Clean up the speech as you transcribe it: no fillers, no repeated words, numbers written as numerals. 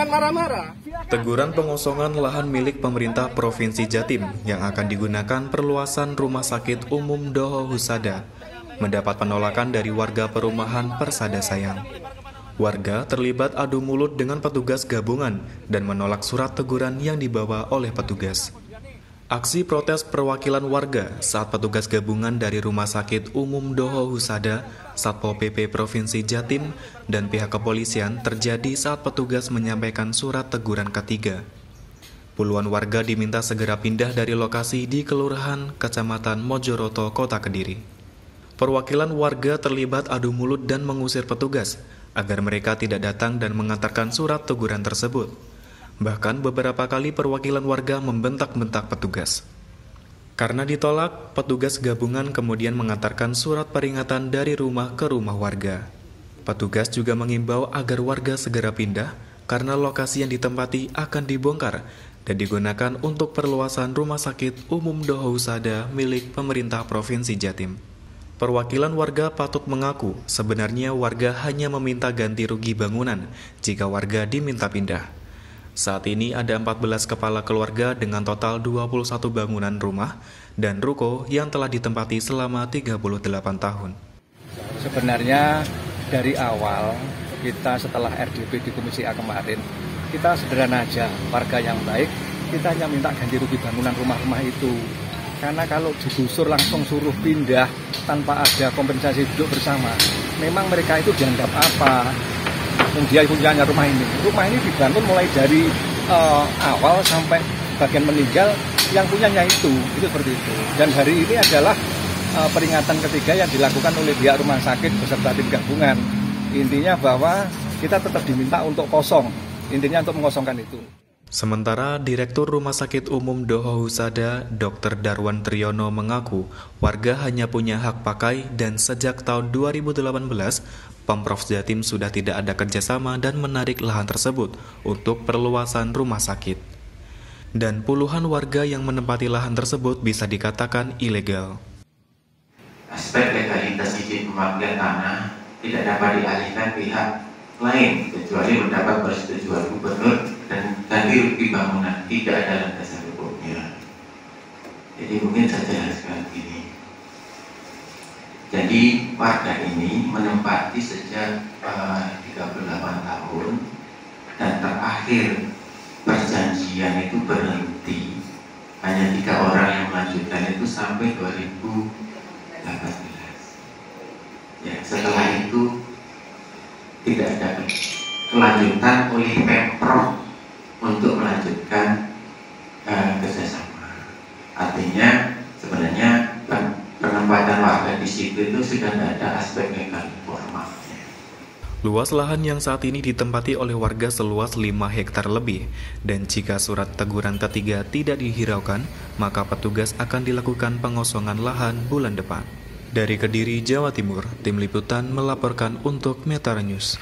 jangan marah-marah. Teguran pengosongan lahan milik pemerintah Provinsi Jatim yang akan digunakan perluasan Rumah Sakit Umum Doho Husada mendapat penolakan dari warga perumahan Persada Sayang. Warga terlibat adu mulut dengan petugas gabungan dan menolak surat teguran yang dibawa oleh petugas. Aksi protes perwakilan warga saat petugas gabungan dari Rumah Sakit Umum Doho Husada, Satpol PP Provinsi Jatim, dan pihak kepolisian terjadi saat petugas menyampaikan surat teguran ketiga. Puluhan warga diminta segera pindah dari lokasi di Kelurahan Kecamatan Mojoroto, Kota Kediri. Perwakilan warga terlibat adu mulut dan mengusir petugas agar mereka tidak datang dan mengantarkan surat teguran tersebut. Bahkan beberapa kali perwakilan warga membentak-bentak petugas. Karena ditolak, petugas gabungan kemudian mengantarkan surat peringatan dari rumah ke rumah warga. Petugas juga mengimbau agar warga segera pindah karena lokasi yang ditempati akan dibongkar dan digunakan untuk perluasan Rumah Sakit Umum Doho Husada milik pemerintah Provinsi Jatim. Perwakilan warga patut mengaku sebenarnya warga hanya meminta ganti rugi bangunan jika warga diminta pindah. Saat ini ada 14 kepala keluarga dengan total 21 bangunan rumah dan ruko yang telah ditempati selama 38 tahun. Sebenarnya dari awal kita setelah RDP di Komisi A kemarin, kita sederhana aja, warga yang baik, kita hanya minta ganti rugi bangunan rumah-rumah itu. Karena kalau digusur langsung suruh pindah tanpa ada kompensasi duduk bersama, memang mereka itu dianggap apa? Dia punyanya rumah ini. Rumah ini dibangun mulai dari awal sampai bagian meninggal, yang punyanya itu seperti itu. Dan hari ini adalah peringatan ketiga yang dilakukan oleh pihak rumah sakit beserta tim gabungan. Intinya bahwa kita tetap diminta untuk kosong. Intinya untuk mengosongkan itu. Sementara Direktur Rumah Sakit Umum Doho Husada, Dr. Darwan Triyono mengaku warga hanya punya hak pakai dan sejak tahun 2018, Pemprov Jatim sudah tidak ada kerjasama dan menarik lahan tersebut untuk perluasan rumah sakit. Dan puluhan warga yang menempati lahan tersebut bisa dikatakan ilegal. Aspek legalitas izin pemakaian tanah tidak dapat dialihkan pihak lain kecuali mendapat persetujuan gubernur dan ganti rugi bangunan, tidak ada landasan hukumnya. Jadi mungkin saja seperti ini. Jadi warga ini menempati sejak 38 tahun dan terakhir perjanjian itu berhenti hanya 3 orang yang melanjutkan itu sampai 2018. Ya, setelah itu tidak ada kelanjutan oleh Pemprov untuk melanjutkan kerjasama. Artinya sebenarnya penempatan warga di situ itu sudah tidak ada aspek legal formalnya. Luas lahan yang saat ini ditempati oleh warga seluas 5 hektar lebih, dan jika surat teguran ketiga tidak dihiraukan, maka petugas akan dilakukan pengosongan lahan bulan depan. Dari Kediri, Jawa Timur, Tim Liputan melaporkan untuk Metara News.